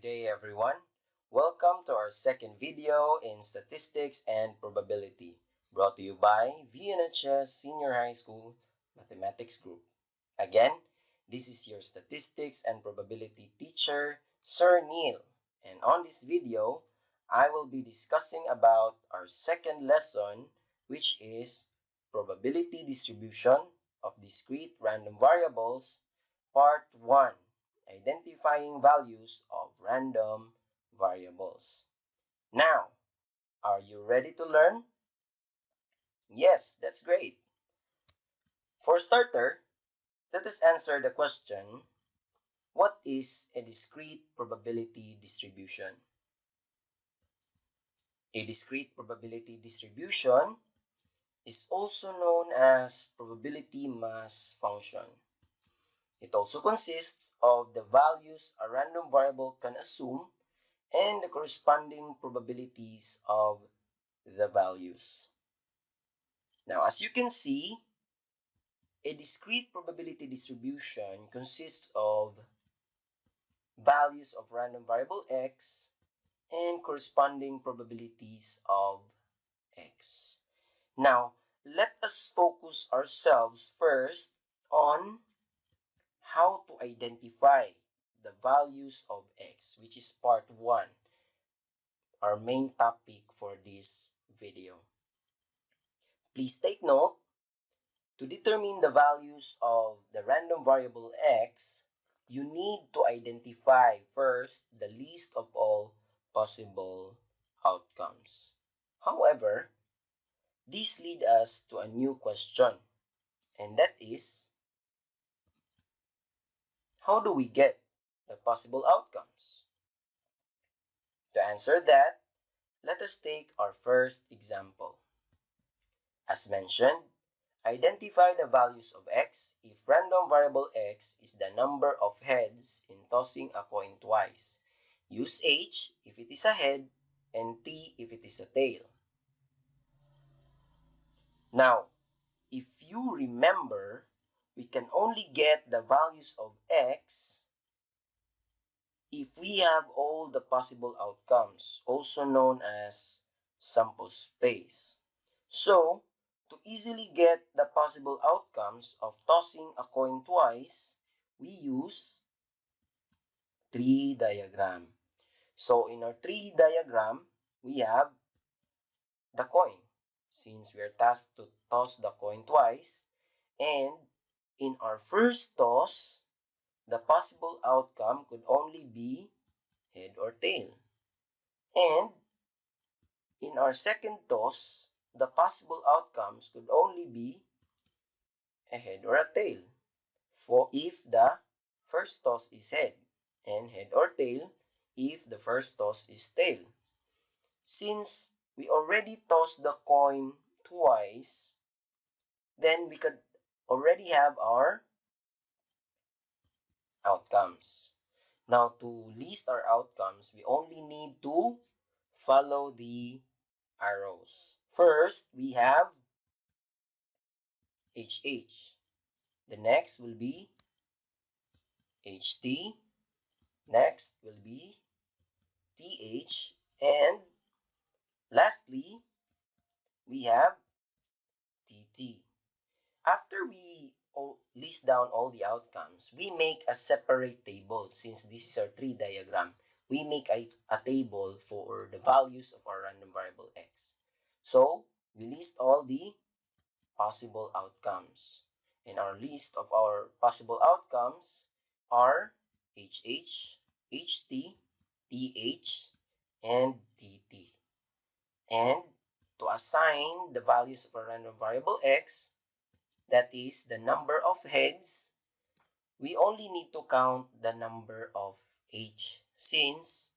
Good day, everyone. Welcome to our second video in Statistics and Probability, brought to you by VNHS Senior High School Mathematics Group. Again, this is your Statistics and Probability teacher, Sir Neil. And on this video, I will be discussing about our second lesson, which is Probability Distribution of Discrete Random Variables, Part 1. Identifying values of random variables. Now, are you ready to learn? Yes, that's great. For starter, let us answer the question, what is a discrete probability distribution? A discrete probability distribution is also known as probability mass function. It also consists of the values a random variable can assume and the corresponding probabilities of the values. Now, as you can see, a discrete probability distribution consists of values of random variable x and corresponding probabilities of x. Now, let us focus ourselves first on how to identify the values of x, which is part 1, our main topic for this video. Please take note, to determine the values of the random variable x, you need to identify first the list of all possible outcomes. However, this leads us to a new question, and that is, how do we get the possible outcomes? To answer that, let us take our first example. As mentioned, identify the values of x if random variable x is the number of heads in tossing a coin twice. Use h if it is a head and t if it is a tail. Now, if you remember, we can only get the values of x if we have all the possible outcomes, also known as sample space. So, to easily get the possible outcomes of tossing a coin twice, we use tree diagram. So, in our tree diagram, we have the coin, since we are tasked to toss the coin twice. And in our first toss, the possible outcome could only be head or tail. And in our second toss, the possible outcomes could only be a head or a tail, for if the first toss is head, and head or tail if the first toss is tail. Since we already tossed the coin twice, then we could already have our outcomes. Now, to list our outcomes, we only need to follow the arrows. First, we have HH. The next will be HT. Next will be TH. And lastly, we have TT. After we list down all the outcomes, we make a separate table. Since this is our tree diagram, we make a table for the values of our random variable x. So, we list all the possible outcomes. And our list of our possible outcomes are HH, HT, TH, and TT. And to assign the values of a random variable x, that is the number of heads, we only need to count the number of h, since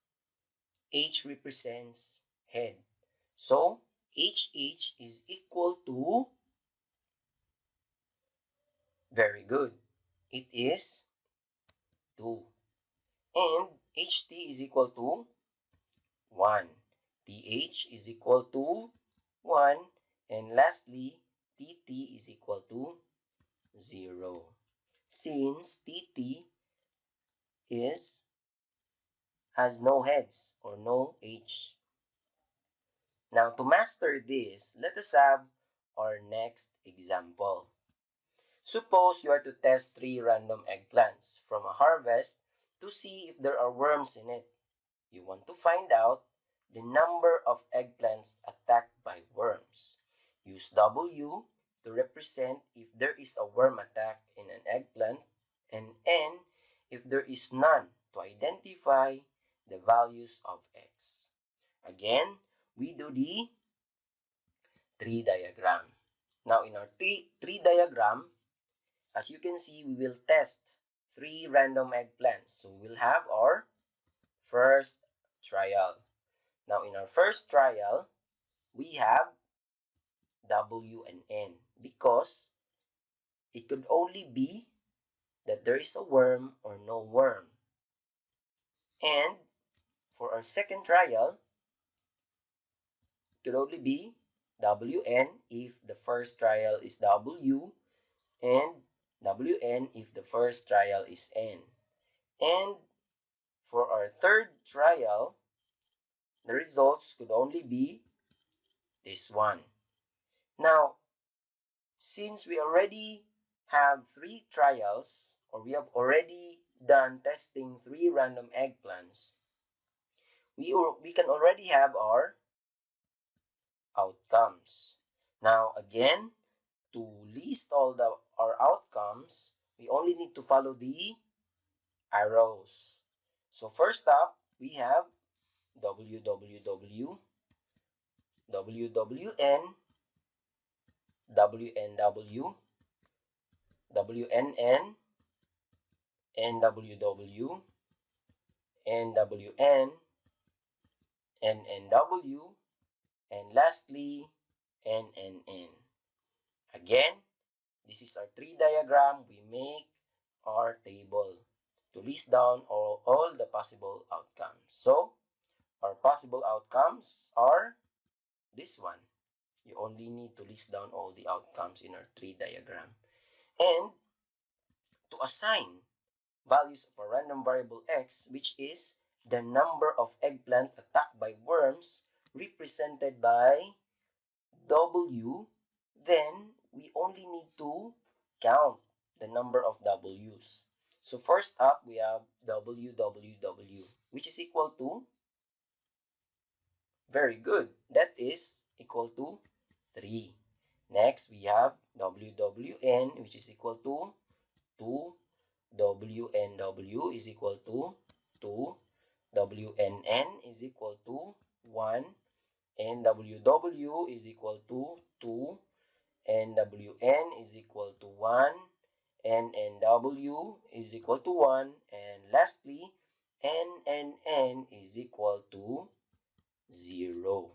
h represents head. So, HH is equal to, very good, it is 2. And HT is equal to 1. TH is equal to 1. And lastly, TT is equal to 0. Since TT is has no heads or no H. Now, to master this, let us have our next example. Suppose you are to test 3 random eggplants from a harvest to see if there are worms in it. You want to find out the number of eggplants attacked by worms. Use W to represent if there is a worm attack in an eggplant, and N if there is none, to identify the values of X. Again, we do the tree diagram. Now, in our tree diagram, as you can see, we will test 3 random eggplants. So, we'll have our first trial. Now, in our first trial, we have W and N because it could only be that there is a worm or no worm. And for our second trial, it could only be WN if the first trial is W and WN if the first trial is N. And for our third trial, the results could only be this one. Now, since we already have 3 trials, or we have already done testing 3 random eggplants, we can already have our outcomes. Now, again, to list all our outcomes, we only need to follow the arrows. So first up, we have WWW, WWN, WNW, WNN, NWW, NWN, NNW, and lastly, NNN. Again, this is our tree diagram. We make our table to list down all the possible outcomes. So, our possible outcomes are this one. You only need to list down all the outcomes in our tree diagram. And to assign values of a random variable X, which is the number of eggplant attacked by worms represented by W, then we only need to count the number of W's. So first up, we have WWW, which is equal to, very good, that is equal to 3. Next, we have WWN, which is equal to 2. WNW is equal to 2. WNN is equal to 1. NWW is equal to 2. NWN is equal to 1. NNW is equal to 1. And lastly, NNN is equal to 0.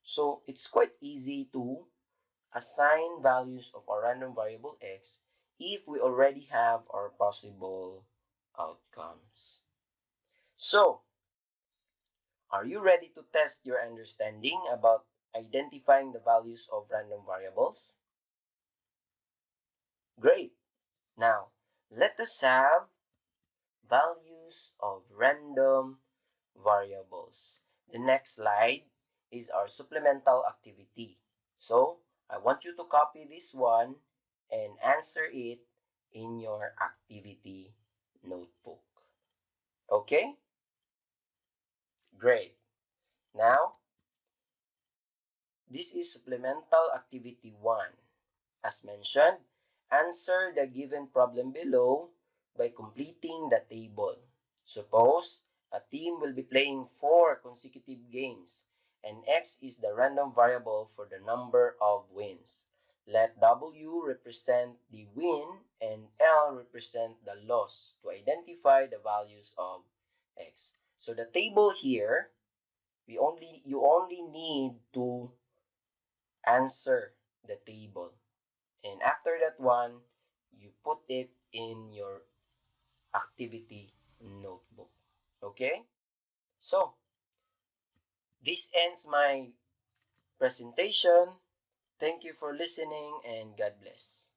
So, it's quite easy to assign values of a random variable X if we already have our possible outcomes. So, are you ready to test your understanding about identifying the values of random variables? Great! Now, let us have values of random variables. The next slide is our supplemental activity. So, I want you to copy this one and answer it in your activity notebook. Okay? Great. Now, this is supplemental activity 1. As mentioned, answer the given problem below by completing the table. Suppose a team will be playing 4 consecutive games and X is the random variable for the number of wins. Let W represent the win and L represent the loss to identify the values of X. So the table here, you only need to answer the table. And after that one, you put it in your activity notebook. Okay? So, this ends my presentation. Thank you for listening and God bless.